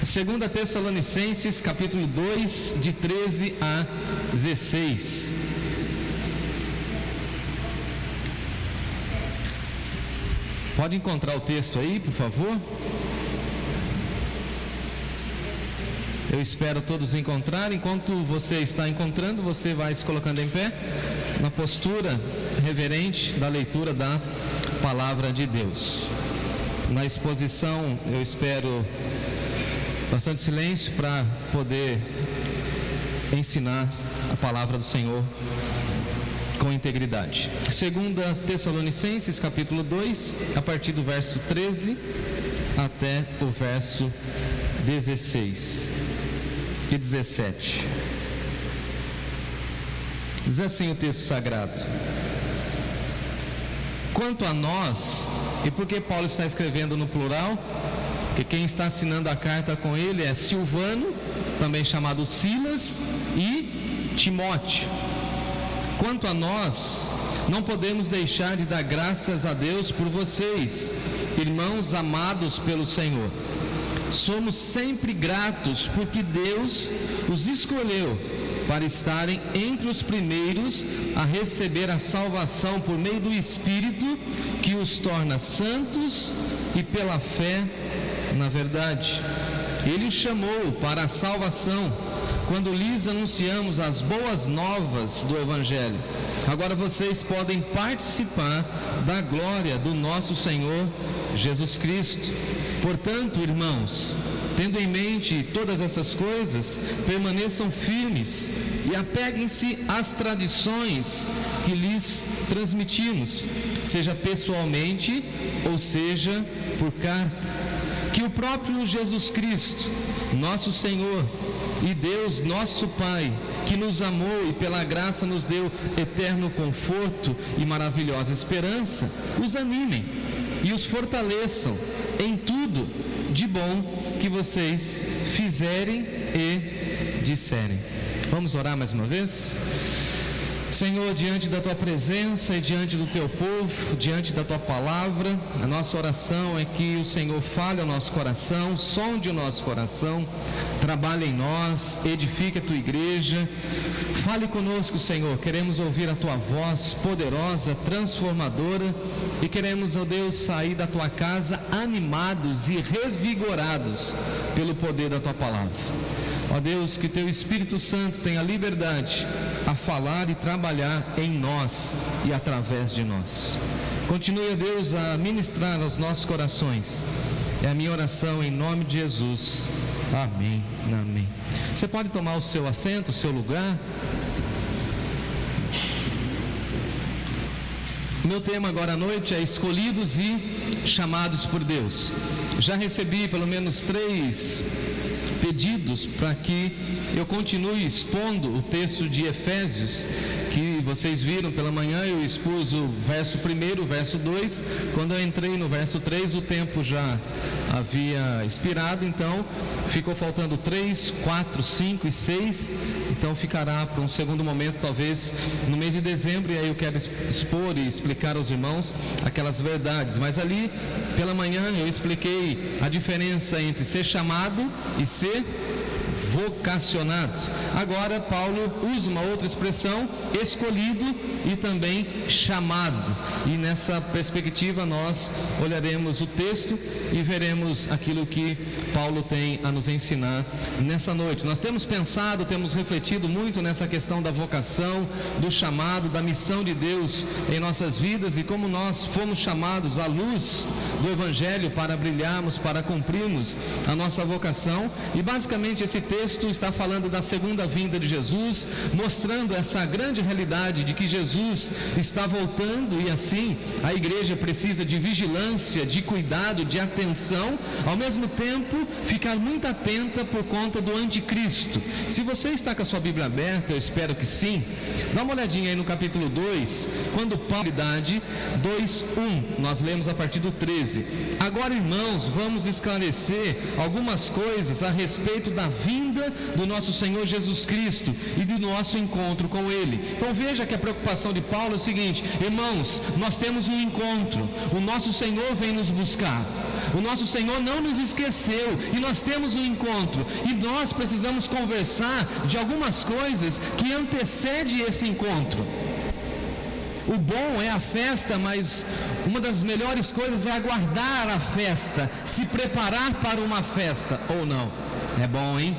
Segunda Tessalonicenses, capítulo 2, de 13 a 16. Pode encontrar o texto aí, por favor? Eu espero todos encontrar. Enquanto você está encontrando, você vai se colocando em pé, na postura reverente da leitura da Palavra de Deus. Na exposição, eu espero bastante silêncio para poder ensinar a Palavra do Senhor com integridade. Segunda Tessalonicenses, capítulo 2, a partir do verso 13 até o verso 16 e 17. Diz assim o texto sagrado: quanto a nós, e por que Paulo está escrevendo no plural? Porque quem está assinando a carta com ele é Silvano, também chamado Silas, e Timóteo. Quanto a nós, não podemos deixar de dar graças a Deus por vocês, irmãos amados pelo Senhor. Somos sempre gratos porque Deus os escolheu para estarem entre os primeiros a receber a salvação por meio do Espírito que os torna santos e pela fé na verdade. Ele os chamou para a salvação quando lhes anunciamos as boas novas do Evangelho. Agora vocês podem participar da glória do nosso Senhor Jesus Cristo. Portanto, irmãos, tendo em mente todas essas coisas, permaneçam firmes e apeguem-se às tradições que lhes transmitimos, seja pessoalmente ou seja por carta. Que o próprio Jesus Cristo, nosso Senhor, e Deus nosso Pai, que nos amou e pela graça nos deu eterno conforto e maravilhosa esperança, os animem e os fortaleçam em tudo de bom que vocês fizerem e disserem. Vamos orar mais uma vez? Senhor, diante da Tua presença e diante do Teu povo, diante da Tua palavra, a nossa oração é que o Senhor fale ao nosso coração, sonde o nosso coração, trabalhe em nós, edifique a Tua igreja. Fale conosco, Senhor, queremos ouvir a Tua voz poderosa, transformadora, e queremos, ó Deus, sair da Tua casa animados e revigorados pelo poder da Tua palavra. Ó Deus, que Teu Espírito Santo tenha liberdade a falar e trabalhar em nós e através de nós. Continue, ó Deus, a ministrar aos nossos corações. É a minha oração em nome de Jesus. Amém. Amém. Você pode tomar o seu assento, o seu lugar. Meu tema agora à noite é escolhidos e chamados por Deus. Já recebi pelo menos 3 pedidos para que eu continue expondo o texto de Efésios, que vocês viram pela manhã. Eu expus o verso 1, o verso 2, quando eu entrei no verso 3 o tempo já havia expirado, então ficou faltando 3, 4, 5 e 6, então ficará para um segundo momento, talvez no mês de dezembro, e aí eu quero expor e explicar aos irmãos aquelas verdades. Mas ali pela manhã eu expliquei a diferença entre ser chamado e ser vocacionado. Agora Paulo usa uma outra expressão, escolhido e também chamado, e nessa perspectiva nós olharemos o texto e veremos aquilo que Paulo tem a nos ensinar nessa noite. Nós temos pensado, temos refletido muito nessa questão da vocação, do chamado, da missão de Deus em nossas vidas, e como nós fomos chamados à luz do Evangelho para brilharmos, para cumprirmos a nossa vocação. E basicamente esse texto está falando da segunda vinda de Jesus, mostrando essa grande realidade de que Jesus está voltando, e assim a igreja precisa de vigilância, de cuidado, de atenção, ao mesmo tempo ficar muito atenta por conta do anticristo. Se você está com a sua Bíblia aberta, eu espero que sim, dá uma olhadinha aí no capítulo 2, quando Paulo, 2:1, nós lemos a partir do 13. Agora, irmãos, vamos esclarecer algumas coisas a respeito da vinda vinda do nosso Senhor Jesus Cristo e do nosso encontro com Ele. Então veja que a preocupação de Paulo é o seguinte: irmãos, nós temos um encontro, o nosso Senhor vem nos buscar, o nosso Senhor não nos esqueceu e nós temos um encontro, e nós precisamos conversar de algumas coisas que antecedem esse encontro. O bom é a festa, mas uma das melhores coisas é aguardar a festa, se preparar para uma festa, ou não. É bom, hein?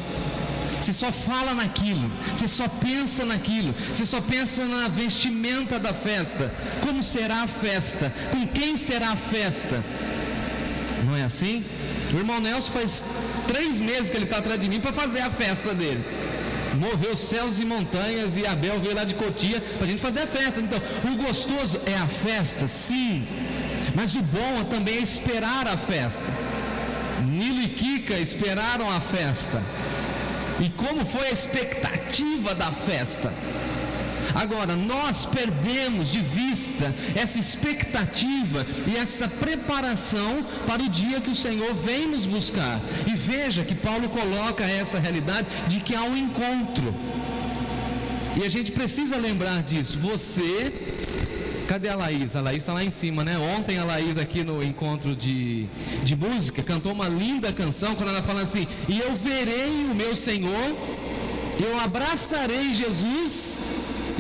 Você só fala naquilo, você só pensa naquilo, você só pensa na vestimenta da festa. Como será a festa? Com quem será a festa? Não é assim? O irmão Nelson faz 3 meses que ele está atrás de mim para fazer a festa dele. Moveu céus e montanhas, e Abel veio lá de Cotia para a gente fazer a festa. Então, o gostoso é a festa, sim, mas o bom também é esperar a festa. Nilo e Kika esperaram a festa, e como foi a expectativa da festa. Agora, nós perdemos de vista essa expectativa e essa preparação para o dia que o Senhor vem nos buscar. E veja que Paulo coloca essa realidade de que há um encontro, e a gente precisa lembrar disso. Cadê a Laís? A Laís está lá em cima, né? Ontem a Laís, aqui no encontro de música, cantou uma linda canção, quando ela fala assim: e eu verei o meu Senhor, eu abraçarei Jesus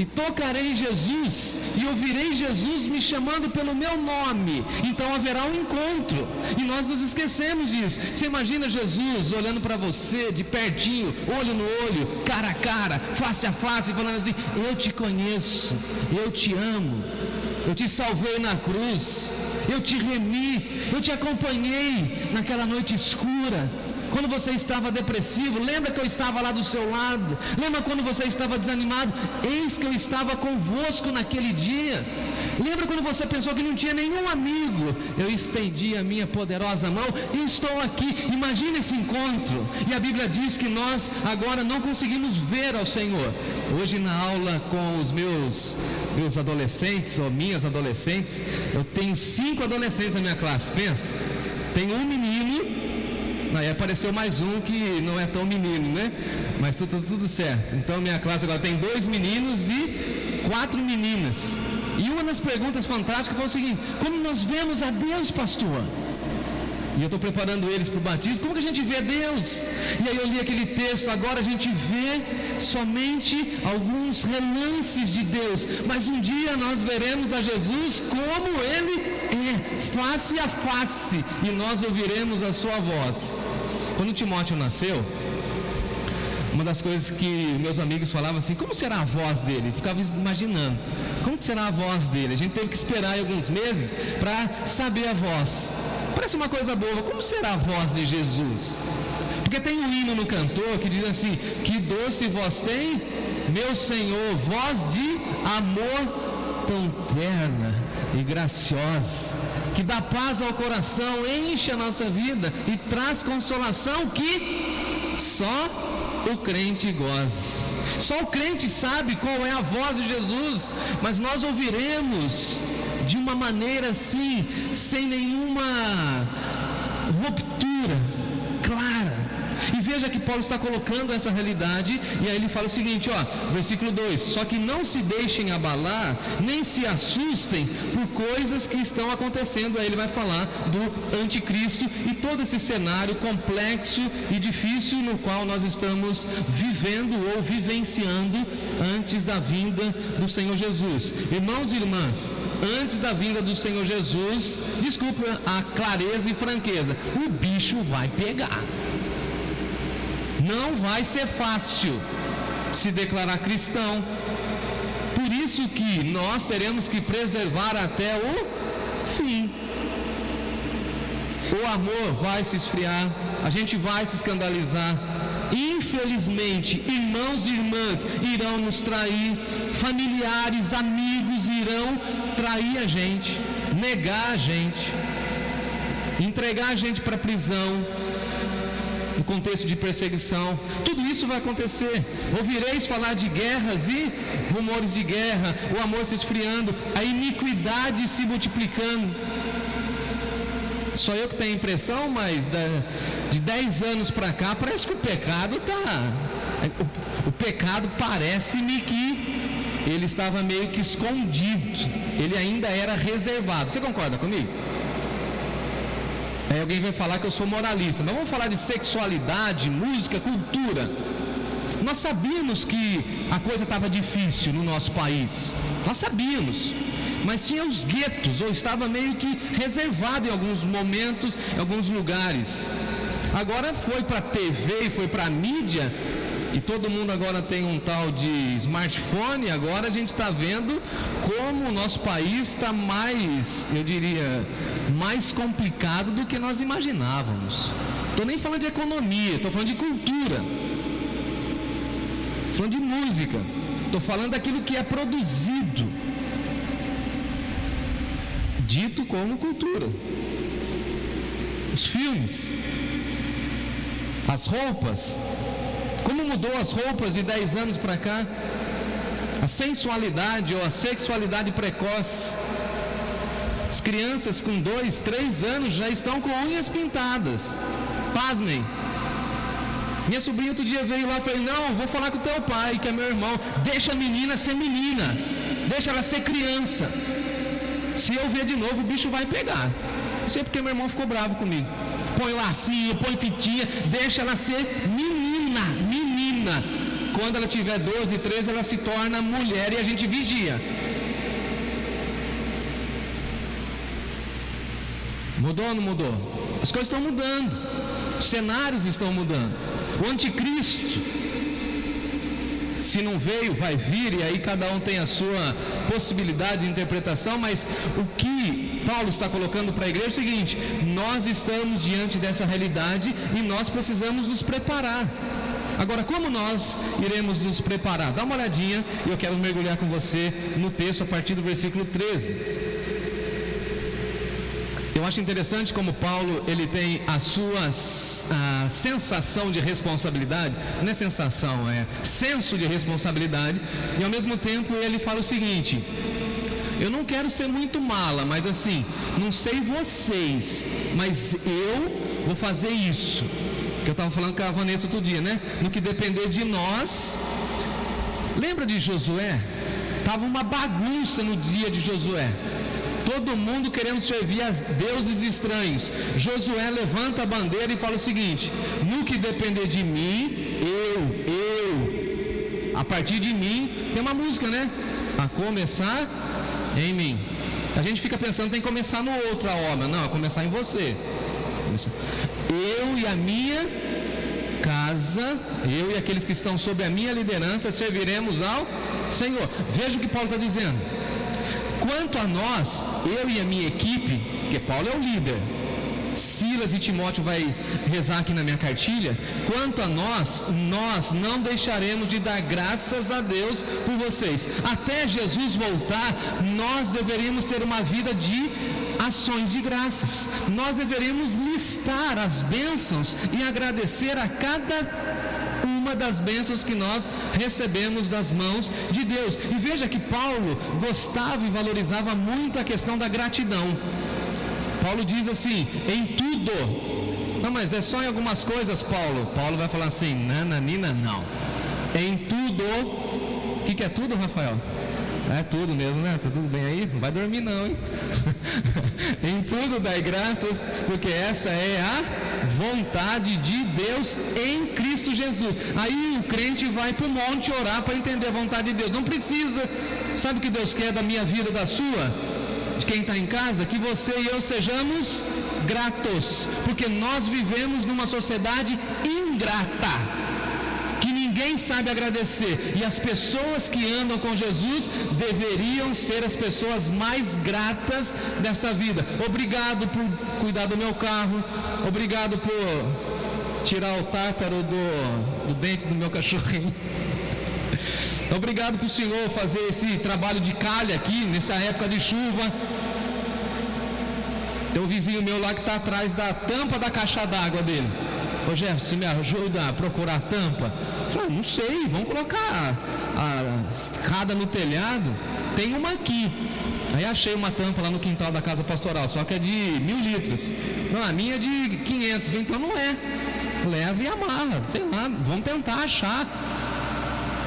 e tocarei Jesus, e ouvirei Jesus me chamando pelo meu nome. Então haverá um encontro, e nós nos esquecemos disso. Você imagina Jesus olhando para você de pertinho, olho no olho, cara a cara, face a face, falando assim: eu te conheço, eu te amo, eu te salvei na cruz, eu te remi, eu te acompanhei naquela noite escura, quando você estava depressivo. Lembra que eu estava lá do seu lado? Lembra quando você estava desanimado? Eis que eu estava convosco naquele dia. Lembra quando você pensou que não tinha nenhum amigo? Eu estendi a minha poderosa mão e estou aqui. Imagina esse encontro. E a Bíblia diz que nós agora não conseguimos ver ao Senhor. Hoje, na aula com os meus adolescentes, ou minhas adolescentes, eu tenho 5 adolescentes na minha classe. Pensa, tem um menino. Aí apareceu mais um que não é tão menino, né? Mas tudo certo. Então minha classe agora tem 2 meninos e 4 meninas. E uma das perguntas fantásticas foi o seguinte: como nós vemos a Deus, pastor? E eu estou preparando eles para o batismo. Como que a gente vê Deus? E aí eu li aquele texto. Agora a gente vê somente alguns relances de Deus, mas um dia nós veremos a Jesus como Ele é, face a face, e nós ouviremos a sua voz. Quando Timóteo nasceu, uma das coisas que meus amigos falavam assim: como será a voz dele? Eu ficava imaginando, como que será a voz dele? A gente teve que esperar alguns meses para saber a voz. Parece uma coisa boa. Como será a voz de Jesus? Porque tem um hino no cantor que diz assim: que doce voz tem, meu Senhor, voz de amor tão terna e graciosa, que dá paz ao coração, enche a nossa vida e traz consolação que só o crente goza. Só o crente sabe qual é a voz de Jesus, mas nós ouviremos de uma maneira assim, sem nenhuma ruptura clara. E veja que Paulo está colocando essa realidade, e aí ele fala o seguinte, versículo 2: só que não se deixem abalar, nem se assustem por coisas que estão acontecendo. Aí ele vai falar do anticristo e todo esse cenário complexo e difícil no qual nós estamos vivendo ou vivenciando antes da vinda do Senhor Jesus. Irmãos e irmãs, antes da vinda do Senhor Jesus, desculpa a clareza e franqueza, o bicho vai pegar. Não vai ser fácil se declarar cristão. Por isso que nós teremos que preservar até o fim. O amor vai se esfriar, a gente vai se escandalizar. Infelizmente, irmãos e irmãs irão nos trair, familiares, amigos irão trair a gente, negar a gente, entregar a gente para a prisão, no contexto de perseguição. Tudo isso vai acontecer. Ouvireis falar de guerras e rumores de guerra, o amor se esfriando, a iniquidade se multiplicando. Só eu que tenho a impressão, mas de 10 anos para cá, parece que o pecado o pecado parece-me que ele estava meio que escondido, ele ainda era reservado. Você concorda comigo? Aí alguém vai falar que eu sou moralista, mas vamos falar de sexualidade, música, cultura. Nós sabíamos que a coisa estava difícil no nosso país, nós sabíamos, mas tinha os guetos, ou estava meio que reservado em alguns momentos, em alguns lugares. Agora foi para a TV e foi para a mídia, e todo mundo agora tem um tal de smartphone. Agora a gente está vendo como o nosso país está mais, eu diria, mais complicado do que nós imaginávamos. Estou nem falando de economia, estou falando de cultura, estou falando de música, estou falando daquilo que é produzido, dito como cultura. Os filmes, as roupas. Como mudou as roupas de 10 anos para cá? A sensualidade ou a sexualidade precoce. As crianças com 2, 3 anos já estão com unhas pintadas. Pasmem. Minha sobrinha outro dia veio lá e falei: não, vou falar com o teu pai, que é meu irmão. Deixa a menina ser menina, deixa ela ser criança. Se eu ver de novo, o bicho vai pegar. Não sei porque meu irmão ficou bravo comigo. Põe lacinho, põe fitinha, deixa ela ser menina. Quando ela tiver 12, 13, ela se torna mulher e a gente vigia. Mudou ou não mudou? As coisas estão mudando, os cenários estão mudando. O anticristo, se não veio, vai vir, e aí cada um tem a sua possibilidade de interpretação, mas o que Paulo está colocando para a igreja é o seguinte: nós estamos diante dessa realidade e nós precisamos nos preparar. Agora, como nós iremos nos preparar? Dá uma olhadinha, e eu quero mergulhar com você no texto a partir do versículo 13. Eu acho interessante como Paulo, ele tem a sua sensação de responsabilidade. Não é sensação, é senso de responsabilidade. E ao mesmo tempo ele fala o seguinte: eu não quero ser muito mala, mas assim, não sei vocês, mas eu vou fazer isso. Que eu estava falando com a Vanessa outro dia, né? No que depender de nós. Lembra de Josué? Estava uma bagunça no dia de Josué. Todo mundo querendo servir a deuses estranhos. Josué levanta a bandeira e fala o seguinte: no que depender de mim, a partir de mim, tem uma música, né? A começar em mim. A gente fica pensando tem que começar no outro a obra. Não, é começar em você. Eu e a minha casa, eu e aqueles que estão sob a minha liderança, serviremos ao Senhor. Veja o que Paulo está dizendo. Quanto a nós, eu e a minha equipe, porque Paulo é o líder, Silas e Timóteo vai rezar aqui na minha cartilha. Quanto a nós não deixaremos de dar graças a Deus por vocês. Até Jesus voltar, nós deveríamos ter uma vida de ações de graças. Nós deveríamos listar as bênçãos e agradecer a cada uma das bênçãos que nós recebemos das mãos de Deus. E veja que Paulo gostava e valorizava muito a questão da gratidão. Paulo diz assim: em tudo. Não, mas é só em algumas coisas, Paulo. Paulo vai falar assim: nananina, não. Em tudo. O que é tudo, Rafael? É tudo mesmo, né? Tá tudo bem aí? Não vai dormir não, hein? Em tudo dai graças, porque essa é a vontade de Deus em Cristo Jesus. Aí o crente vai para o monte orar para entender a vontade de Deus. Não precisa. Sabe o que Deus quer da minha vida, da sua? De quem está em casa? Que você e eu sejamos gratos, porque nós vivemos numa sociedade ingrata, que ninguém sabe agradecer, e as pessoas que andam com Jesus deveriam ser as pessoas mais gratas dessa vida. Obrigado por cuidar do meu carro, obrigado por tirar o tártaro do dente do meu cachorrinho. Obrigado para o Senhor fazer esse trabalho de calha aqui, nessa época de chuva. Tem um vizinho meu lá que está atrás da tampa da caixa d'água dele. Ô Jefferson, você me ajuda a procurar a tampa? Eu falei: não sei, vamos colocar a escada no telhado. Tem uma aqui. Aí achei uma tampa lá no quintal da casa pastoral, só que é de 1.000 litros. Não, a minha é de 500, então não é. Leva e amarra, sei lá, vamos tentar achar.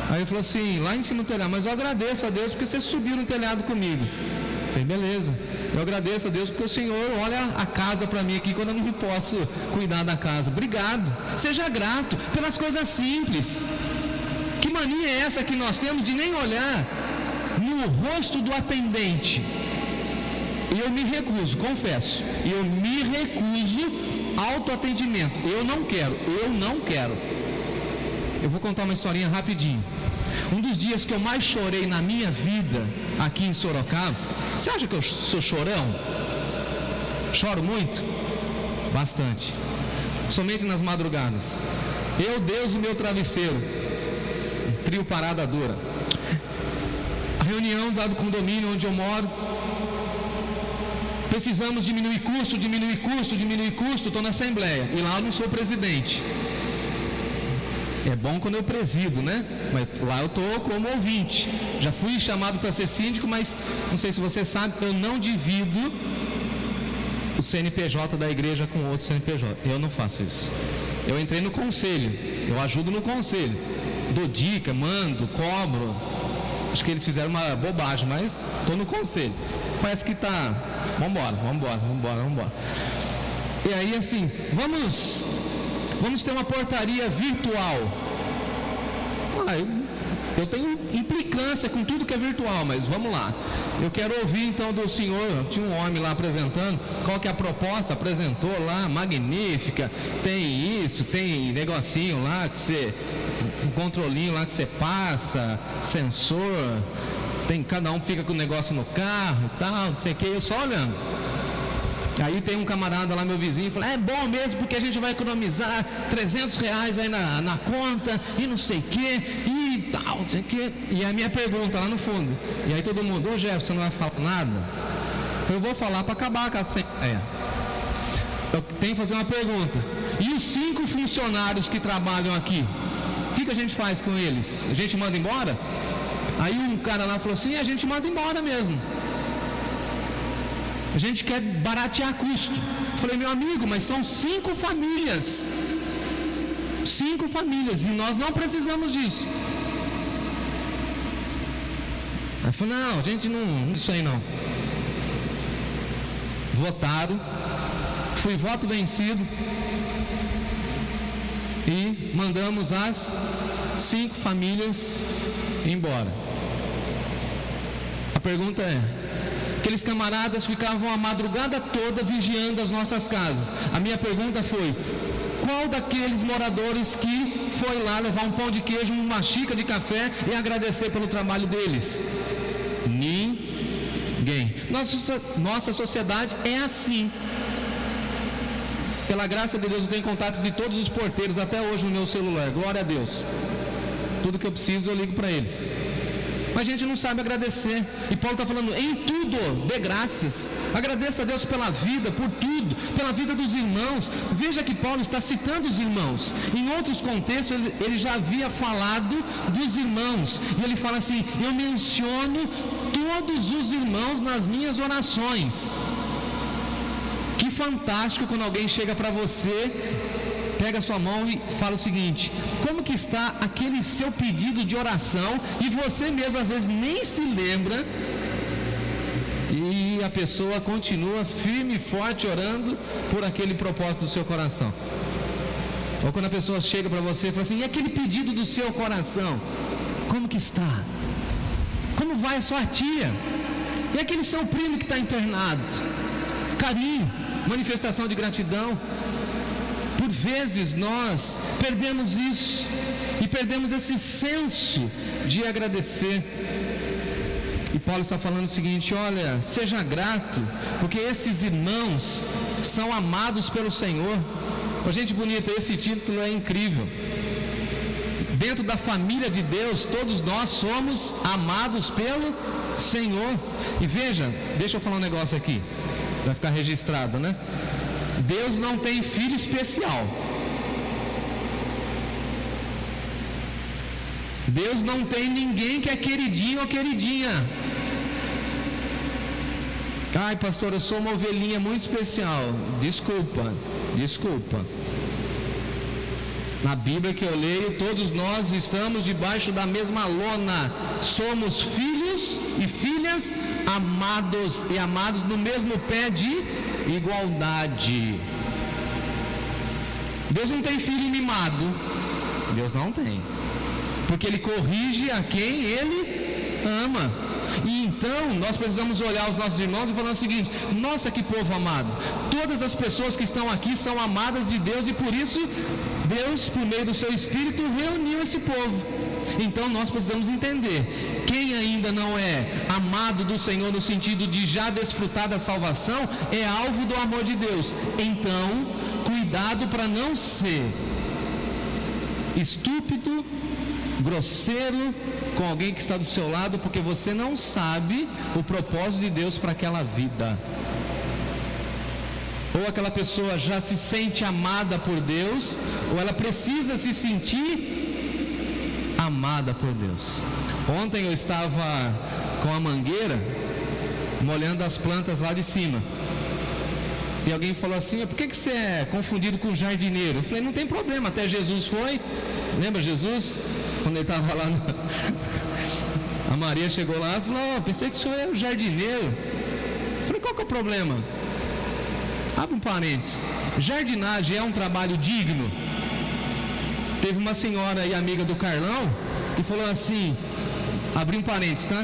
Aí ele falou assim, lá em cima no telhado, mas eu agradeço a Deus porque você subiu no telhado comigo. Eu falei, beleza, eu agradeço a Deus porque o Senhor olha a casa para mim aqui quando eu não posso cuidar da casa. Obrigado, seja grato pelas coisas simples. Que mania é essa que nós temos de nem olhar no rosto do atendente? Eu me recuso, confesso, eu me recuso autoatendimento. Eu não quero. Eu vou contar uma historinha rapidinho. Um dos dias que eu mais chorei na minha vida aqui em Sorocaba. Você acha que eu sou chorão? Choro muito? Bastante. Somente nas madrugadas. Eu, Deus, o meu travesseiro. Um trio parada dura. A reunião lá do condomínio onde eu moro. Precisamos diminuir custo. Estou na assembleia. E lá eu não sou presidente. É bom quando eu presido, né? Mas lá eu estou como ouvinte. Já fui chamado para ser síndico, mas não sei se você sabe, eu não divido o CNPJ da igreja com outro CNPJ. Eu não faço isso. Eu entrei no conselho, eu ajudo no conselho. Dou dica, mando, cobro. Acho que eles fizeram uma bobagem, mas estou no conselho. Parece que está... Vambora. E aí assim, vamos ter uma portaria virtual. Eu tenho implicância com tudo que é virtual, mas vamos lá. Eu quero ouvir então do senhor. Tinha um homem lá apresentando qual que é a proposta, apresentou lá, magnífica. Tem isso, tem negocinho lá que você, um controlinho lá que você passa, sensor. Tem, cada um fica com o negócio no carro e tal, não sei o que. Eu só olhando. Aí tem um camarada lá, meu vizinho, fala, é bom mesmo porque a gente vai economizar R$300 aí na conta e não sei o que e tal, não sei o que. E a minha pergunta lá no fundo, e aí todo mundo, ô Jefferson, você não vai falar nada? Eu vou falar para acabar com a assembleia. Eu tenho que fazer uma pergunta. E os 5 funcionários que trabalham aqui, o que a gente faz com eles? A gente manda embora? Aí um cara lá falou assim, a gente manda embora mesmo. A gente quer baratear custo. Falei, meu amigo, mas são 5 famílias. 5 famílias. E nós não precisamos disso. Aí falou, não, a gente não, isso aí não. Votaram. Fui voto vencido. E mandamos as 5 famílias embora. A pergunta é, aqueles camaradas ficavam a madrugada toda vigiando as nossas casas. A minha pergunta foi, qual daqueles moradores que foi lá levar um pão de queijo, uma xícara de café e agradecer pelo trabalho deles? Ninguém. Nossa sociedade é assim. Pela graça de Deus eu tenho contato de todos os porteiros até hoje no meu celular, glória a Deus. Tudo que eu preciso eu ligo para eles. Mas a gente não sabe agradecer. E Paulo está falando, em tudo dê graças. Agradeça a Deus pela vida, por tudo, pela vida dos irmãos. Veja que Paulo está citando os irmãos. Em outros contextos ele já havia falado dos irmãos. E ele fala assim, eu menciono todos os irmãos nas minhas orações. Que fantástico quando alguém chega para você, pega a sua mão e fala o seguinte, como que está aquele seu pedido de oração e você mesmo às vezes nem se lembra e a pessoa continua firme e forte orando por aquele propósito do seu coração. Ou quando a pessoa chega para você e fala assim, e aquele pedido do seu coração, como que está? Como vai a sua tia? E aquele seu primo que está internado? Carinho, manifestação de gratidão. Por vezes nós perdemos isso e perdemos esse senso de agradecer. E Paulo está falando o seguinte, olha, seja grato, porque esses irmãos são amados pelo Senhor. Oh, gente bonita, esse título é incrível. Dentro da família de Deus, todos nós somos amados pelo Senhor. E veja, deixa eu falar um negócio aqui, vai ficar registrado, né? Deus não tem filho especial. Deus não tem ninguém que é queridinho ou queridinha. Ai, pastor, eu sou uma ovelhinha muito especial. Desculpa. Na Bíblia que eu leio, todos nós estamos debaixo da mesma lona. Somos filhos e filhas amados e amados no mesmo pé de igualdade. Deus não tem filho mimado. Deus não tem. Porque Ele corrige a quem Ele ama. E então nós precisamos olhar os nossos irmãos e falar o seguinte: nossa, que povo amado. Todas as pessoas que estão aqui são amadas de Deus, e por isso Deus, por meio do seu Espírito, reuniu esse povo. Então nós precisamos entender: quem ainda não é amado do Senhor no sentido de já desfrutar da salvação, é alvo do amor de Deus. Então, cuidado para não ser estúpido, grosseiro com alguém que está do seu lado, porque você não sabe o propósito de Deus para aquela vida. Ou aquela pessoa já se sente amada por Deus, ou ela precisa se sentir amada por Deus. Ontem eu estava com a mangueira molhando as plantas lá de cima, e alguém falou assim: por que você é confundido com jardineiro? Eu falei: não tem problema, até Jesus foi. Lembra Jesus? Quando ele estava lá a Maria chegou lá e falou: pensei que o senhor era o jardineiro. Eu falei: qual que é o problema? Abre um parênteses. Jardinagem é um trabalho digno? Teve uma senhora e amiga do Carlão que falou assim, abri um parênteses, tá?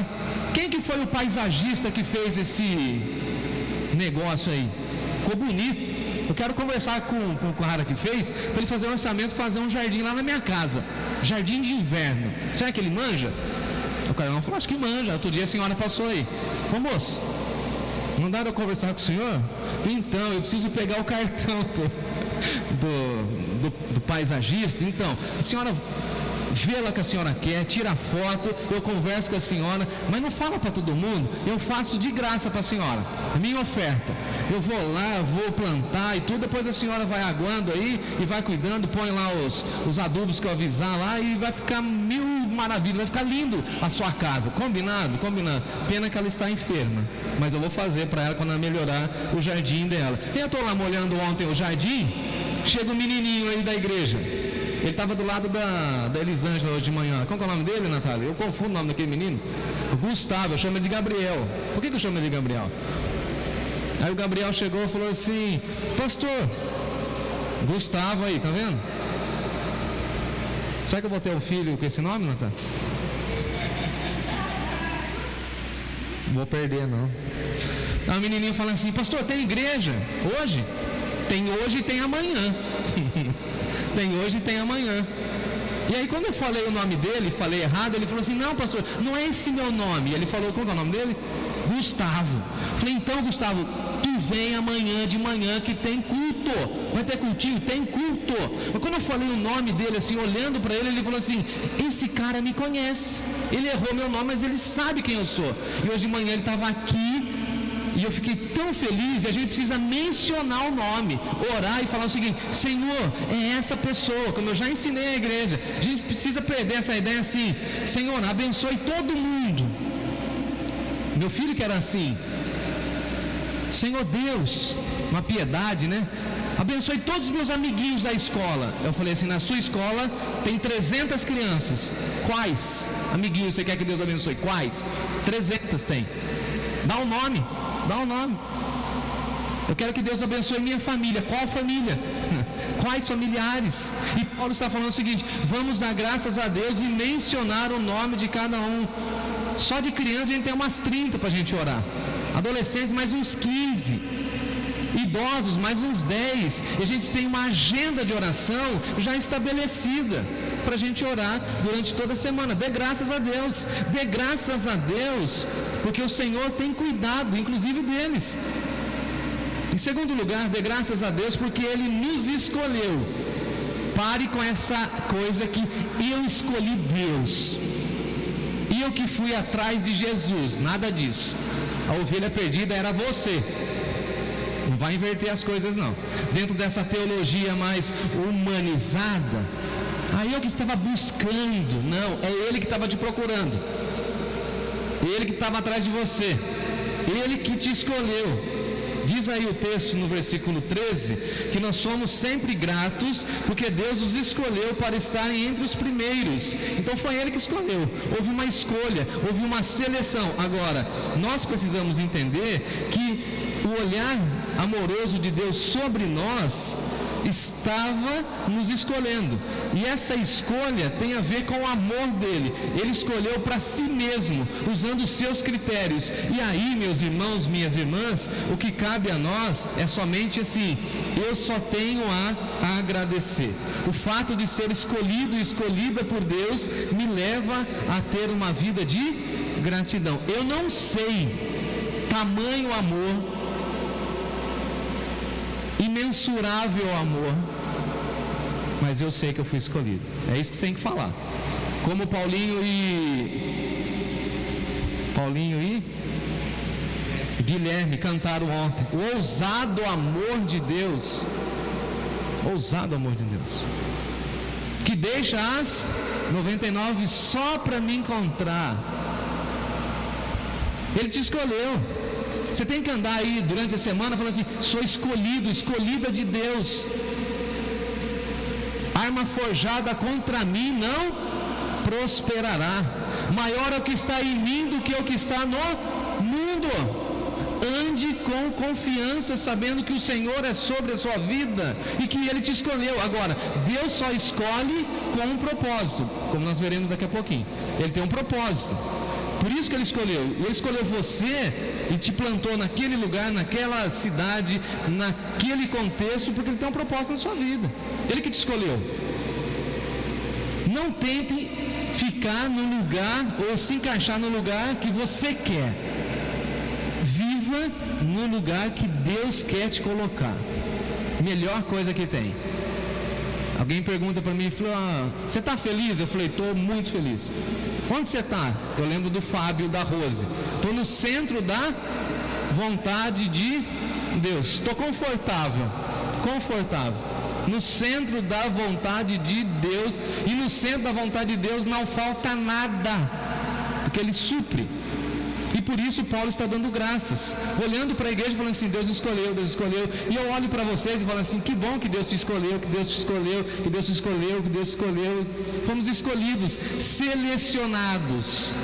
Quem que foi o paisagista que fez esse negócio aí? Ficou bonito. Eu quero conversar com o cara que fez, para ele fazer um orçamento, fazer um jardim lá na minha casa. Jardim de inverno. Será que ele manja? O Carlão falou: acho que manja. Outro dia a senhora passou aí: ô moço, mandaram eu conversar com o senhor? Então, eu preciso pegar o cartão do paisagista. Então, a senhora vê lá que a senhora quer, tira a foto, eu converso com a senhora, mas não fala para todo mundo, eu faço de graça para a senhora, é minha oferta. Eu vou lá, vou plantar e tudo, depois a senhora vai aguando aí e vai cuidando, põe lá os adubos que eu avisar lá e vai ficar mil maravilhas, vai ficar lindo a sua casa. Combinado? Combinado. Pena que ela está enferma, mas eu vou fazer para ela quando ela melhorar o jardim dela. Eu estou lá molhando ontem o jardim, chega um menininho aí da igreja. Ele estava do lado da Elisângela hoje de manhã. Qual que é o nome dele, Natália? Eu confundo o nome daquele menino. Gustavo, eu chamo ele de Gabriel. Por que eu chamo ele de Gabriel? Aí o Gabriel chegou e falou assim: pastor, Gustavo aí, tá vendo? Será que eu vou ter um filho com esse nome, Natália? Vou perder, não. Aí o menininho fala assim: pastor, tem igreja hoje? Tem hoje e tem amanhã. Tem hoje e tem amanhã. E aí quando eu falei o nome dele, falei errado, ele falou assim: não, pastor, não é esse meu nome. E ele falou: qual é o nome dele? Gustavo. Falei: então, Gustavo, tu vem amanhã de manhã que tem culto. Vai ter cultinho? Tem culto. Mas quando eu falei o nome dele assim, olhando para ele, ele falou assim: esse cara me conhece. Ele errou meu nome, mas ele sabe quem eu sou. E hoje de manhã ele estava aqui. E eu fiquei tão feliz. E a gente precisa mencionar o nome, orar e falar o seguinte: Senhor, é essa pessoa, como eu já ensinei a igreja. A gente precisa perder essa ideia assim: Senhor, abençoe todo mundo. Meu filho que era assim: Senhor Deus, uma piedade, né? Abençoe todos os meus amiguinhos da escola. Eu falei assim: na sua escola tem 300 crianças. Quais amiguinhos você quer que Deus abençoe? Quais? 300 tem. Dá um nome. Dá um nome. Eu quero que Deus abençoe minha família. Qual família? Quais familiares? E Paulo está falando o seguinte: vamos dar graças a Deus e mencionar o nome de cada um. Só de criança a gente tem umas 30 para a gente orar. Adolescentes mais uns 15. Idosos mais uns 10. E a gente tem uma agenda de oração já estabelecida para a gente orar durante toda a semana. Dê graças a Deus. Dê graças a Deus, porque o Senhor tem cuidado, inclusive deles. Em segundo lugar, dê graças a Deus porque Ele nos escolheu. Pare com essa coisa que eu escolhi Deus, eu que fui atrás de Jesus. Nada disso. A ovelha perdida era você. Não vai inverter as coisas não. Dentro dessa teologia mais humanizada, eu que estava buscando. Não, é Ele que estava te procurando, Ele que estava atrás de você. Ele que te escolheu. Diz aí o texto no versículo 13, que nós somos sempre gratos, porque Deus os escolheu para estarem entre os primeiros. Então foi Ele que escolheu, houve uma escolha, houve uma seleção. Agora, nós precisamos entender que o olhar amoroso de Deus sobre nós estava nos escolhendo, e essa escolha tem a ver com o amor dele. Ele escolheu para si mesmo, usando os seus critérios. E aí, meus irmãos, minhas irmãs, o que cabe a nós é somente assim: eu só tenho a agradecer. O fato de ser escolhido e escolhida por Deus me leva a ter uma vida de gratidão. Eu não sei tamanho amor, imensurável amor, mas eu sei que eu fui escolhido. É isso que você tem que falar. Como Paulinho e Guilherme cantaram ontem, o ousado amor de Deus, ousado amor de Deus, que deixa as 99 só para me encontrar. Ele te escolheu. Você tem que andar aí durante a semana falando assim: sou escolhido, escolhida de Deus. Arma forjada contra mim não prosperará. Maior é o que está em mim do que o que está no mundo. Ande com confiança, sabendo que o Senhor é sobre a sua vida e que Ele te escolheu. Agora, Deus só escolhe com um propósito, como nós veremos daqui a pouquinho. Ele tem um propósito. Por isso que Ele escolheu. Ele escolheu você e te plantou naquele lugar, naquela cidade, naquele contexto, porque Ele tem um propósito na sua vida. Ele que te escolheu. Não tente ficar no lugar ou se encaixar no lugar que você quer. Viva no lugar que Deus quer te colocar. Melhor coisa que tem. Alguém pergunta para mim, falou: você está feliz? Eu falei: estou muito feliz. Onde você está? Eu lembro do Fábio, da Rose. Estou no centro da vontade de Deus. Estou confortável. No centro da vontade de Deus. E no centro da vontade de Deus não falta nada, porque Ele supre. E por isso Paulo está dando graças, olhando para a igreja e falando assim: Deus escolheu, Deus escolheu. E eu olho para vocês e falo assim: que bom que Deus te escolheu, que Deus te escolheu, que Deus te escolheu, que Deus te escolheu. Fomos escolhidos, selecionados.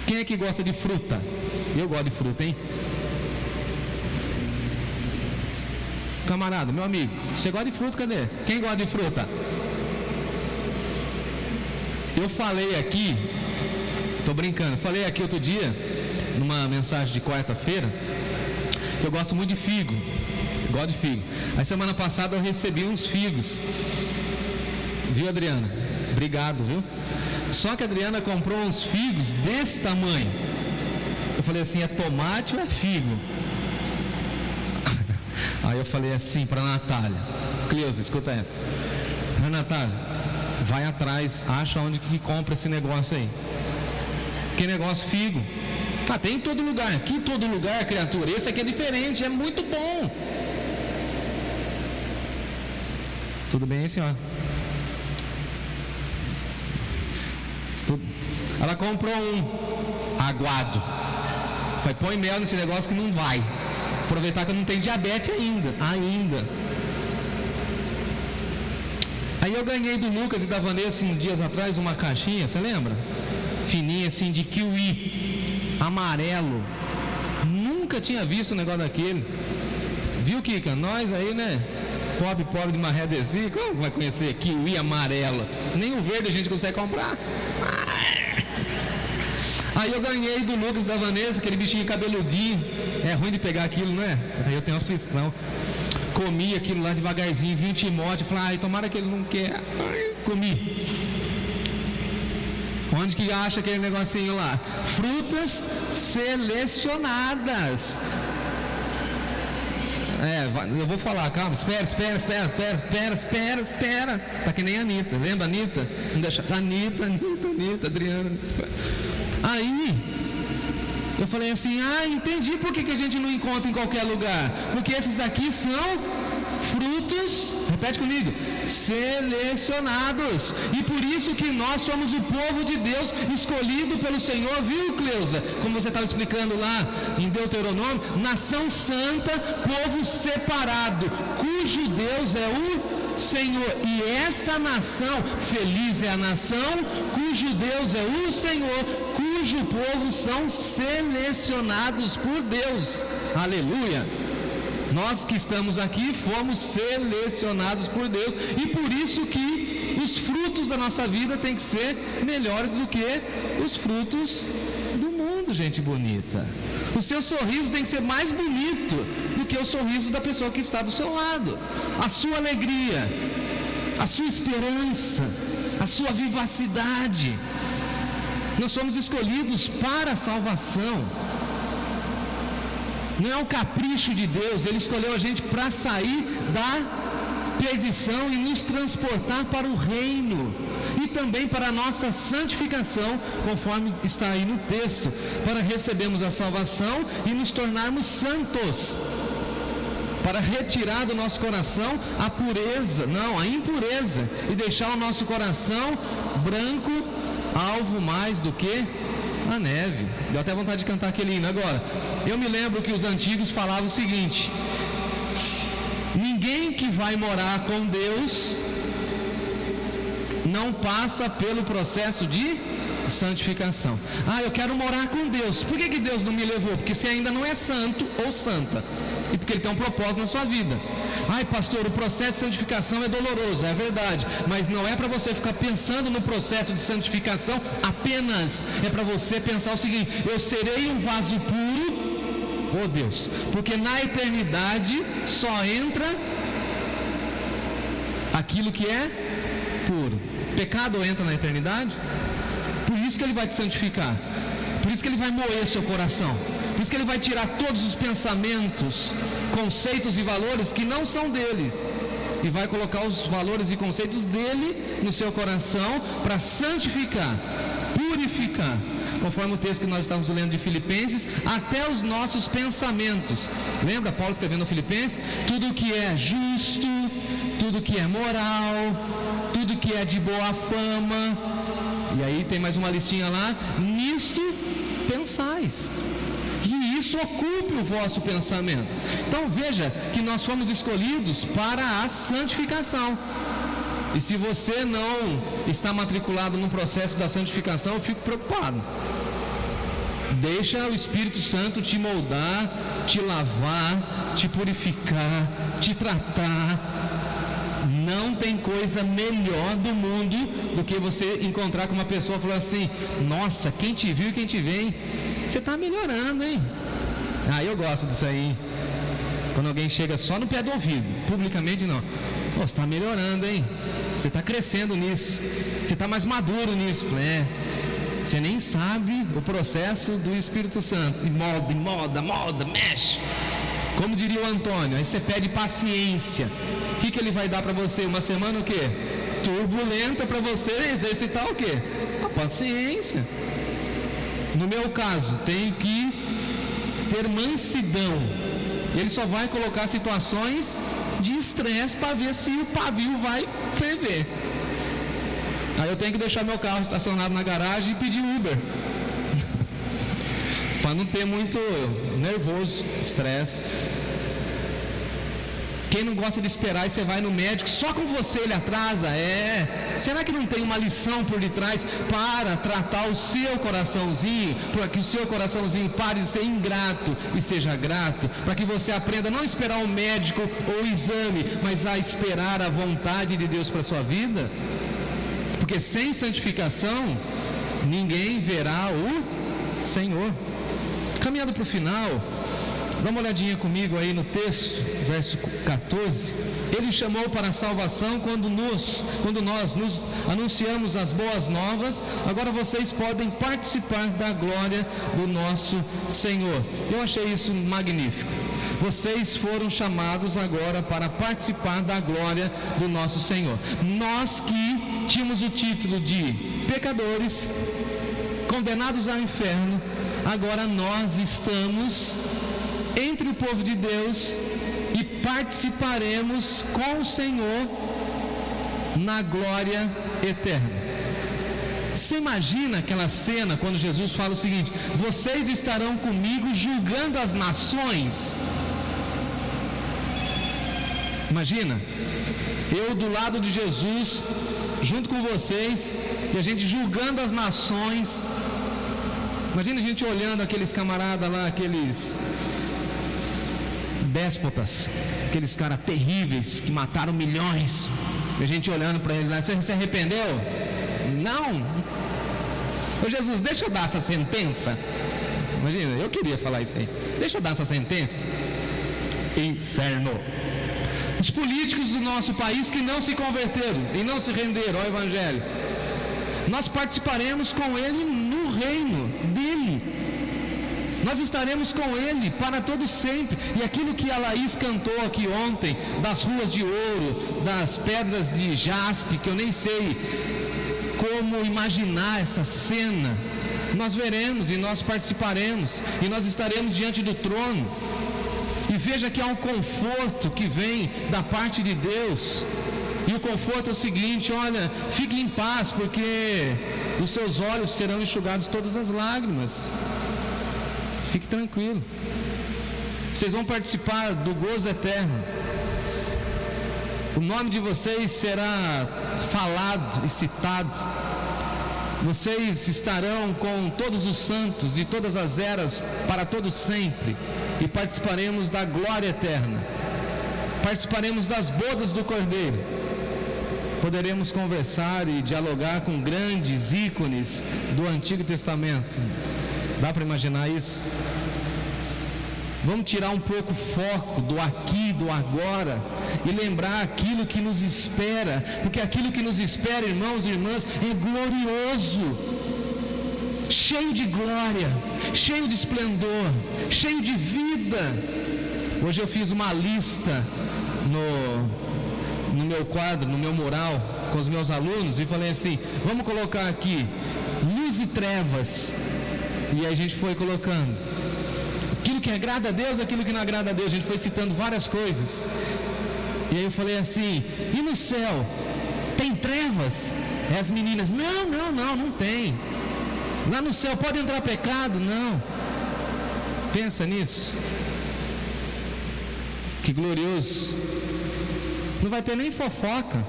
Quem é que gosta de fruta? Eu gosto de fruta, hein? Camarada, meu amigo, você gosta de fruta, cadê? Quem gosta de fruta? Eu falei aqui, tô brincando, falei aqui outro dia, numa mensagem de quarta-feira, que eu gosto muito de figo. Gosto de figo. Aí semana passada eu recebi uns figos. Viu, Adriana? Obrigado, viu? Só que a Adriana comprou uns figos desse tamanho. Eu falei assim: é tomate ou é figo? Aí eu falei assim para a Natália: Cleusa, escuta essa. Natália, vai atrás, acha onde que compra esse negócio aí. Que negócio? Figo. Tem em todo lugar. Aqui em todo lugar, criatura. Esse aqui é diferente, é muito bom. Tudo bem, senhora? Ela comprou um aguado. Falei: põe mel nesse negócio que não vai. Aproveitar que eu não tenho diabetes ainda. Aí eu ganhei do Lucas e da Vanessa uns dias atrás uma caixinha, você lembra? Fininha assim, de kiwi amarelo. Nunca tinha visto um negócio daquele. Viu, Kika? Nós aí, né? Pobre de maré desse, como vai conhecer kiwi amarelo? Nem o verde a gente consegue comprar. Aí eu ganhei do Lucas e da Vanessa, aquele bichinho cabeludinho. É ruim de pegar aquilo, não é? Aí eu tenho uma aflição. Comi aquilo lá devagarzinho, vi o Timóteo, falei: tomara que ele não quer. Comi. Onde que acha aquele negocinho lá? Frutas selecionadas. Eu vou falar, calma, espera. Tá que nem a Anitta, lembra a Anitta? Não deixa. Anitta, Adriana. Aí eu falei assim: entendi por que a gente não encontra em qualquer lugar. Porque esses aqui são frutos, repete comigo, selecionados. E por isso que nós somos o povo de Deus, escolhido pelo Senhor, viu, Cleusa? Como você estava explicando lá em Deuteronômio, nação santa, povo separado, cujo Deus é o Senhor. E essa nação, feliz é a nação cujo Deus é o Senhor, cujo povo são selecionados por Deus. Aleluia! Nós que estamos aqui fomos selecionados por Deus, e por isso que os frutos da nossa vida têm que ser melhores do que os frutos do mundo, gente bonita. O seu sorriso tem que ser mais bonito do que o sorriso da pessoa que está do seu lado. A sua alegria, a sua esperança, a sua vivacidade. Nós somos escolhidos para a salvação. Não é um capricho de Deus, Ele escolheu a gente para sair da perdição e nos transportar para o reino, e também para a nossa santificação, conforme está aí no texto, para recebermos a salvação e nos tornarmos santos, para retirar do nosso coração a pureza, não, a impureza, e deixar o nosso coração branco, alvo mais do que a neve. Deu até vontade de cantar aquele hino. Agora, eu me lembro que os antigos falavam o seguinte: ninguém que vai morar com Deus não passa pelo processo de santificação. Ah, eu quero morar com Deus. Por que Deus não me levou? Porque você ainda não é santo ou santa, e porque Ele tem um propósito na sua vida. Ai, pastor, o processo de santificação é doloroso, é verdade, mas não é para você ficar pensando no processo de santificação apenas. É para você pensar o seguinte: eu serei um vaso puro, oh Deus, porque na eternidade só entra aquilo que é puro. Pecado entra na eternidade. Por isso que Ele vai te santificar, por isso que Ele vai moer seu coração, por isso que Ele vai tirar todos os pensamentos, conceitos e valores que não são deles, e vai colocar os valores e conceitos dele no seu coração para santificar, purificar, conforme o texto que nós estávamos lendo de Filipenses, até os nossos pensamentos. Lembra Paulo escrevendo a Filipenses? Tudo que é justo, tudo que é moral, tudo que é de boa fama, e aí tem mais uma listinha lá: nisto pensais, e isso ocupe o vosso pensamento. Então veja que nós fomos escolhidos para a santificação. E se você não está matriculado no processo da santificação, eu fico preocupado. Deixa o Espírito Santo te moldar, te lavar, te purificar, te tratar. Não tem coisa melhor do mundo do que você encontrar com uma pessoa e falar assim: nossa, quem te viu e quem te vê, hein? Você está melhorando, hein? Ah, eu gosto disso aí. Quando alguém chega só no pé do ouvido, publicamente não. Você está melhorando, hein? Você está crescendo nisso. Você está mais maduro nisso. Você nem sabe o processo do Espírito Santo. E molda, mexe. Como diria o Antônio, aí você pede paciência. O que ele vai dar para você? Uma semana o quê? Turbulenta para você exercitar o quê? A paciência. No meu caso, tenho que ter mansidão. Ele só vai colocar situações de estresse para ver se o pavio vai ferver. Aí eu tenho que deixar meu carro estacionado na garagem e pedir Uber. Para não ter muito nervoso, estresse. Quem não gosta de esperar e você vai no médico, só com você ele atrasa? Será que não tem uma lição por detrás para tratar o seu coraçãozinho, para que o seu coraçãozinho pare de ser ingrato e seja grato, para que você aprenda a não esperar o médico ou o exame, mas a esperar a vontade de Deus para a sua vida? Porque sem santificação ninguém verá o Senhor. Caminhando para o final, dá uma olhadinha comigo aí no texto, verso 14. Ele chamou para a salvação quando nós nos anunciamos as boas novas. Agora vocês podem participar da glória do nosso Senhor. Eu achei isso magnífico. Vocês foram chamados agora para participar da glória do nosso Senhor. Nós que tínhamos o título de pecadores, condenados ao inferno, agora nós estamos entre o povo de Deus e participaremos com o Senhor na glória eterna. Você imagina aquela cena quando Jesus fala o seguinte: vocês estarão comigo julgando as nações? Imagina, eu do lado de Jesus, junto com vocês, e a gente julgando as nações. Imagina a gente olhando aqueles camaradas lá, aqueles déspotas, aqueles caras terríveis que mataram milhões, e a gente olhando para eles lá: você se arrependeu? Não. Ô Jesus, deixa eu dar essa sentença. Imagina, eu queria falar isso aí. Deixa eu dar essa sentença. Inferno. Os políticos do nosso país que não se converteram e não se renderam ao Evangelho, nós participaremos com ele no reino dele. Nós estaremos com ele para todo sempre. E aquilo que a Laís cantou aqui ontem, das ruas de ouro, das pedras de jaspe, que eu nem sei como imaginar essa cena, nós veremos e nós participaremos, e nós estaremos diante do trono. E veja que há um conforto que vem da parte de Deus, e o conforto é o seguinte: olha, fique em paz, porque dos seus olhos serão enxugadas todas as lágrimas. Fique tranquilo, vocês vão participar do gozo eterno. O nome de vocês será falado e citado. Vocês estarão com todos os santos de todas as eras para todo sempre, e participaremos da glória eterna. Participaremos das bodas do Cordeiro. Poderemos conversar e dialogar com grandes ícones do Antigo Testamento. Dá para imaginar isso? Vamos tirar um pouco o foco do aqui, do agora, e lembrar aquilo que nos espera, porque aquilo que nos espera, irmãos e irmãs, é glorioso, cheio de glória, cheio de esplendor, cheio de vida. Hoje eu fiz uma lista no meu quadro, no meu mural, com os meus alunos, e falei assim: vamos colocar aqui luz e trevas. E aí a gente foi colocando aquilo que agrada a Deus, aquilo que não agrada a Deus. A gente foi citando várias coisas. E aí eu falei assim: e no céu tem trevas? E as meninas: não tem. Lá no céu pode entrar pecado? Não. Pensa nisso. Que glorioso. Não vai ter nem fofoca.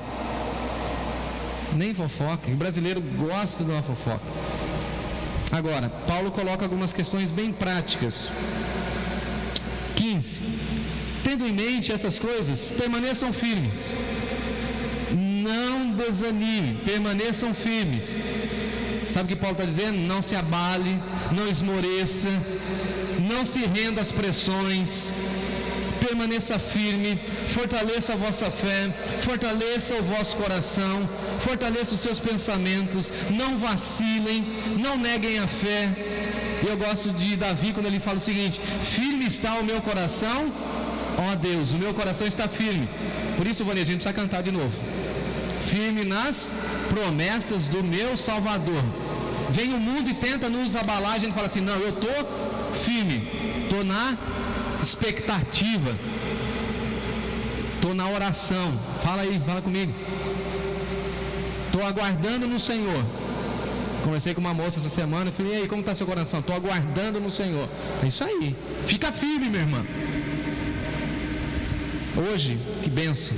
Nem fofoca. O brasileiro gosta de uma fofoca. Agora, Paulo coloca algumas questões bem práticas. 15. Tendo em mente essas coisas, permaneçam firmes. Não desanime, permaneçam firmes. Sabe o que Paulo está dizendo? Não se abale, não esmoreça, não se renda às pressões. Permaneça firme, fortaleça a vossa fé, fortaleça o vosso coração, fortaleça os seus pensamentos, não vacilem, não neguem a fé. E eu gosto de Davi quando ele fala o seguinte: firme está o meu coração, ó Deus, o meu coração está firme. Por isso, Vânia, a gente precisa cantar de novo: firme nas promessas do meu Salvador. Vem o mundo e tenta nos abalar, a gente fala assim: não, eu estou firme, estou na expectativa, estou na oração. Fala aí, fala comigo. Estou aguardando no Senhor. Conversei com uma moça essa semana, eu falei: e aí, como está seu coração? Estou aguardando no Senhor. É isso aí, fica firme, minha irmã. Hoje, que bênção,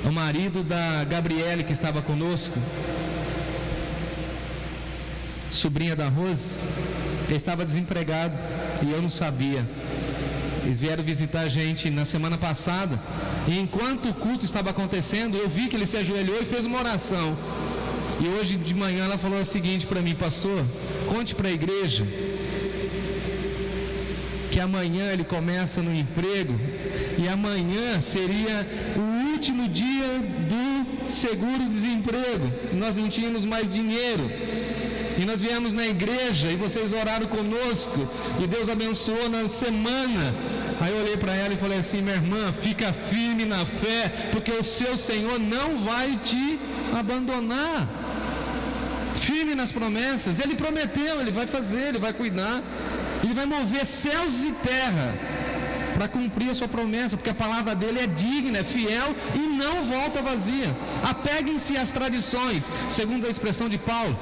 o marido da Gabriele, que estava conosco, sobrinha da Rose, ele estava desempregado e eu não sabia. Eles vieram visitar a gente na semana passada, e enquanto o culto estava acontecendo, eu vi que ele se ajoelhou e fez uma oração. E hoje de manhã ela falou o seguinte para mim: pastor, conte para a igreja que amanhã ele começa no emprego, e amanhã seria o último dia do seguro-desemprego, nós não tínhamos mais dinheiro, e nós viemos na igreja e vocês oraram conosco e Deus abençoou na semana. Aí eu olhei para ela e falei assim: minha irmã, fica firme na fé, porque o seu Senhor não vai te abandonar. Firme nas promessas, Ele prometeu, Ele vai fazer, Ele vai cuidar. Ele vai mover céus e terra para cumprir a sua promessa, porque a palavra dele é digna, é fiel e não volta vazia. Apeguem-se às tradições, segundo a expressão de Paulo.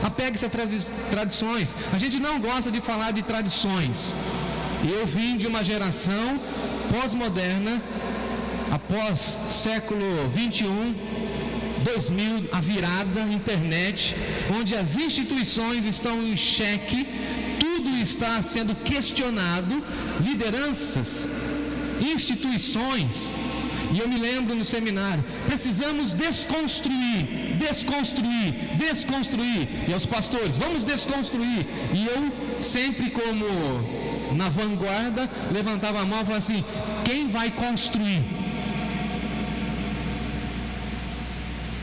Apegue-se às tradições. A gente não gosta de falar de tradições. Eu vim de uma geração pós-moderna, após século 21, 2000, a virada, internet, onde as instituições estão em xeque, tudo está sendo questionado, lideranças, instituições. E eu me lembro no seminário, precisamos desconstruir. E aos pastores, vamos desconstruir. E eu sempre, como na vanguarda, levantava a mão e falava assim: quem vai construir?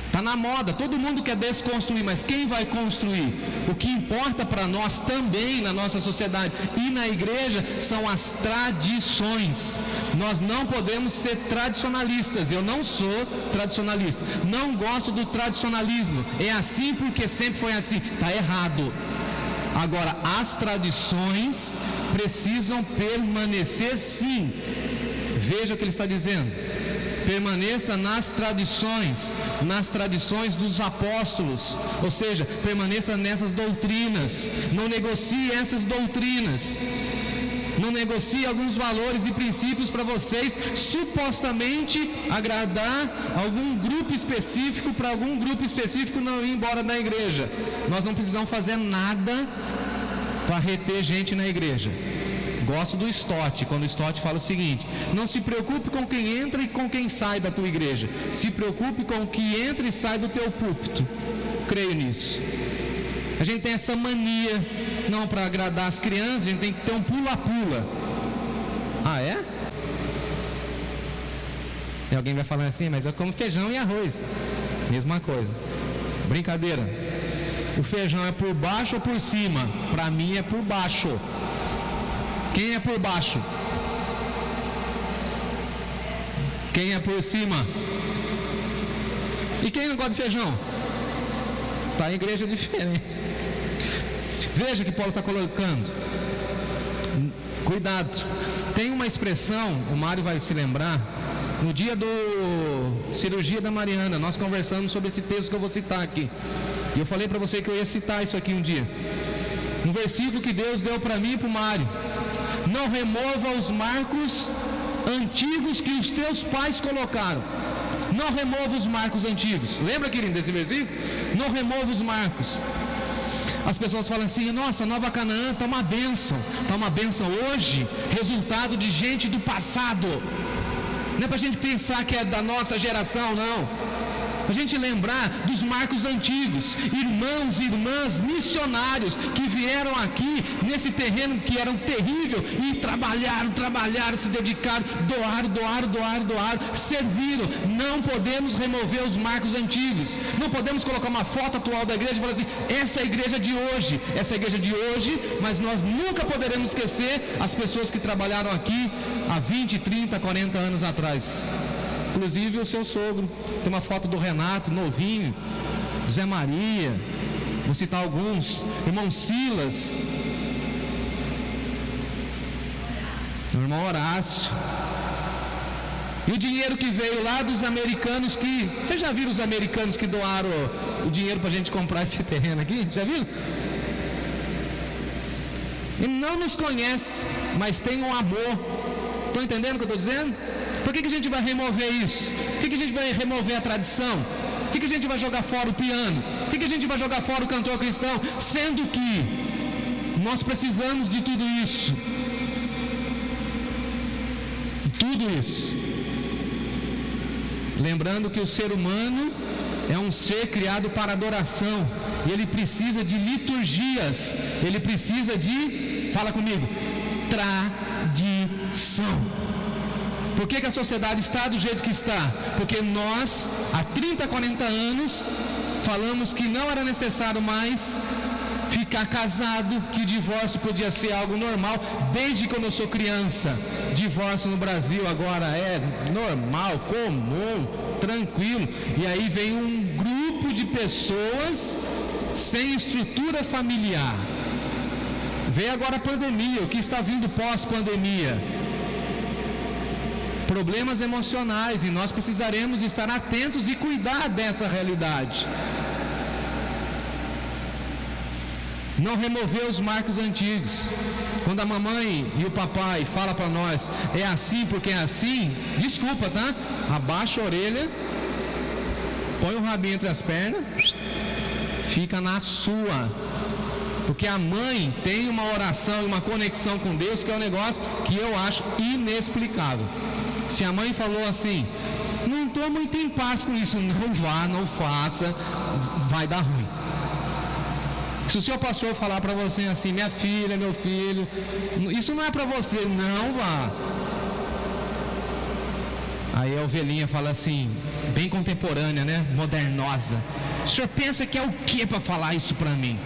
Está na moda, todo mundo quer desconstruir, mas quem vai construir? O que importa para nós também, na nossa sociedade e na igreja, são as tradições. Nós não podemos ser tradicionalistas. Eu não sou tradicionalista, não gosto do tradicionalismo. É assim porque sempre foi assim. Está errado. Agora, as tradições precisam permanecer, sim. Veja o que ele está dizendo: permaneça nas tradições dos apóstolos, ou seja, permaneça nessas doutrinas, não negocie essas doutrinas, não negocie alguns valores e princípios para vocês supostamente agradar algum grupo específico, para algum grupo específico não ir embora da igreja. Nós não precisamos fazer nada para reter gente na igreja. Gosto do Stott, quando o Stott fala o seguinte: não se preocupe com quem entra e com quem sai da tua igreja, se preocupe com o que entra e sai do teu púlpito. Creio nisso. A gente tem essa mania, não, para agradar as crianças, a gente tem que ter um pula-pula. Ah, é? E alguém vai falar assim: mas eu como feijão e arroz. Mesma coisa. Brincadeira. O feijão é por baixo ou por cima? Para mim é por baixo. Quem é por baixo? Quem é por cima? E quem não gosta de feijão? Está em igreja diferente. Veja que Paulo está colocando. Cuidado. Tem uma expressão, o Mário vai se lembrar, no dia do cirurgia da Mariana, nós conversamos sobre esse texto que eu vou citar aqui. E eu falei para você que eu ia citar isso aqui um dia. Um versículo que Deus deu para mim e para o Mário: não remova os marcos antigos que os teus pais colocaram. Não remova os marcos antigos. Lembra, querido, desse versículo? Não remova os marcos. As pessoas falam assim: nossa, Nova Canaã está uma bênção. Está uma bênção hoje, resultado de gente do passado. Não é para a gente pensar que é da nossa geração, não. A gente lembrar dos marcos antigos, irmãos e irmãs missionários que vieram aqui nesse terreno que era um terrível e trabalharam, se dedicaram, doaram, serviram. Não podemos remover os marcos antigos, não podemos colocar uma foto atual da igreja e falar assim: essa é a igreja de hoje, mas nós nunca poderemos esquecer as pessoas que trabalharam aqui há 20, 30, 40 anos atrás. Inclusive o seu sogro, tem uma foto do Renato, novinho, Zé Maria, vou citar alguns, irmão Silas, irmão Horácio. E o dinheiro que veio lá dos americanos que... Vocês já viram os americanos que doaram o dinheiro para a gente comprar esse terreno aqui? Já viram? Ele não nos conhece, mas tem um amor. Estão entendendo o que eu estou dizendo? Por que a gente vai remover isso? Por que a gente vai remover a tradição? Por que a gente vai jogar fora o piano? Por que a gente vai jogar fora o cantor cristão? Sendo que nós precisamos de tudo isso. Tudo isso. Lembrando que o ser humano é um ser criado para adoração. E ele precisa de liturgias. Ele precisa de, fala comigo, tradição. Por que a sociedade está do jeito que está? Porque nós, há 30, 40 anos, falamos que não era necessário mais ficar casado, que divórcio podia ser algo normal. Desde quando eu sou criança, divórcio no Brasil agora é normal, comum, tranquilo. E aí vem um grupo de pessoas sem estrutura familiar. Veio agora a pandemia, o que está vindo pós-pandemia? Problemas emocionais, e nós precisaremos estar atentos e cuidar dessa realidade. Não remover os marcos antigos. Quando a mamãe e o papai falam para nós, é assim porque é assim, desculpa, tá? Abaixa a orelha, põe o rabinho entre as pernas, fica na sua. Porque a mãe tem uma oração e uma conexão com Deus que é um negócio que eu acho inexplicável. Se a mãe falou assim, não estou muito em paz com isso, não vá, não faça, vai dar ruim. Se o seu pastor falar para você assim, minha filha, meu filho, isso não é para você, não vá. Aí a ovelhinha fala assim, bem contemporânea, né? Modernosa. O senhor pensa que é o que para falar isso para mim?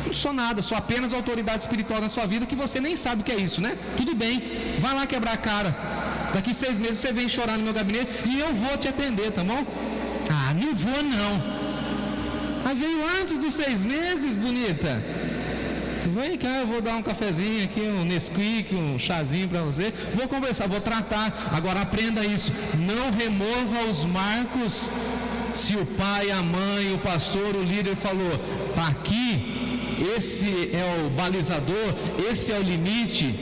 Não sou nada, sou apenas autoridade espiritual na sua vida que você nem sabe o que é isso, né? Tudo bem, vai lá quebrar a cara. Daqui 6 meses você vem chorar no meu gabinete e eu vou te atender, tá bom? Ah, não vou não. Aí veio antes dos 6 meses, bonita. Vem cá, eu vou dar um cafezinho aqui, um Nesquik, um chazinho para você. Vou conversar, vou tratar. Agora aprenda isso. Não remova os marcos. Se o pai, a mãe, o pastor, o líder falou, tá aqui, esse é o balizador, esse é o limite.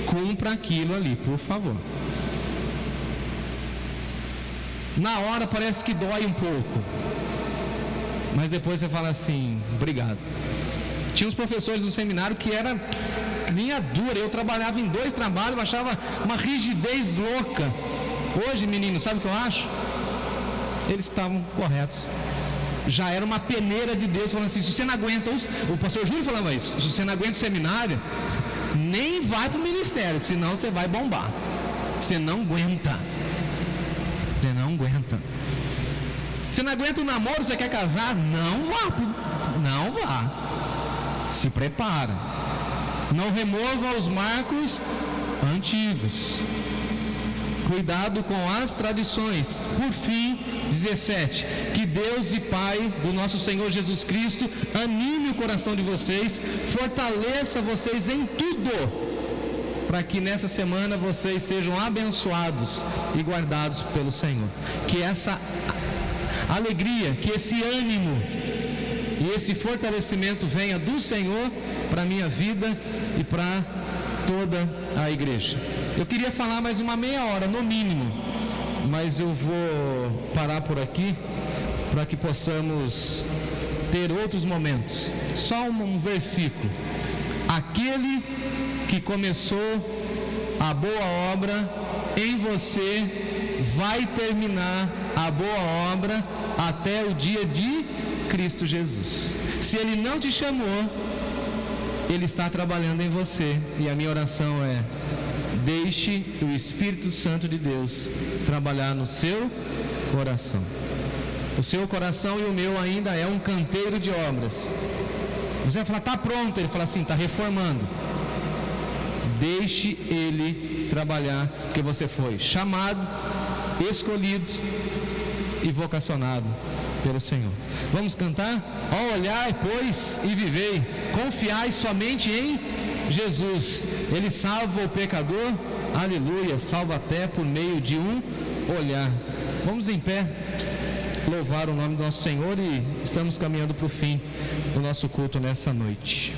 Cumpra aquilo ali, por favor. Na hora parece que dói um pouco. Mas depois você fala assim, obrigado. Tinha uns professores do seminário que era linha dura. Eu trabalhava em 2 trabalhos, achava uma rigidez louca. Hoje, menino, sabe o que eu acho? Eles estavam corretos. Já era uma peneira de Deus, falando assim, se você não aguenta, o pastor Júlio falava isso, se você não aguenta o seminário, nem vai para o ministério, senão você vai bombar. Você não aguenta. Você não aguenta. Você não aguenta o namoro, você quer casar? Não vá. Se prepara. Não remova os marcos antigos. Cuidado com as tradições. Por fim, 17. Que Deus e Pai do nosso Senhor Jesus Cristo anime o coração de vocês, fortaleça vocês em tudo, para que nessa semana vocês sejam abençoados e guardados pelo Senhor. Que essa alegria, que esse ânimo e esse fortalecimento venha do Senhor para a minha vida e para toda a igreja. Eu queria falar mais uma meia hora, no mínimo, mas eu vou parar por aqui para que possamos ter outros momentos. Só um versículo. Aquele que começou a boa obra em você vai terminar a boa obra até o dia de Cristo Jesus. Se Ele não te chamou, Ele está trabalhando em você. E a minha oração é: deixe o Espírito Santo de Deus trabalhar no seu coração. O seu coração e o meu ainda é um canteiro de obras. Você vai falar, está pronto. Ele fala assim, está reformando. Deixe Ele trabalhar, porque você foi chamado, escolhido e vocacionado pelo Senhor. Vamos cantar? Ó, olhai, pois, e vivei, confiai somente em Jesus. Ele salva o pecador, aleluia, salva até por meio de um olhar. Vamos em pé, louvar o nome do nosso Senhor, e estamos caminhando para o fim do nosso culto nessa noite.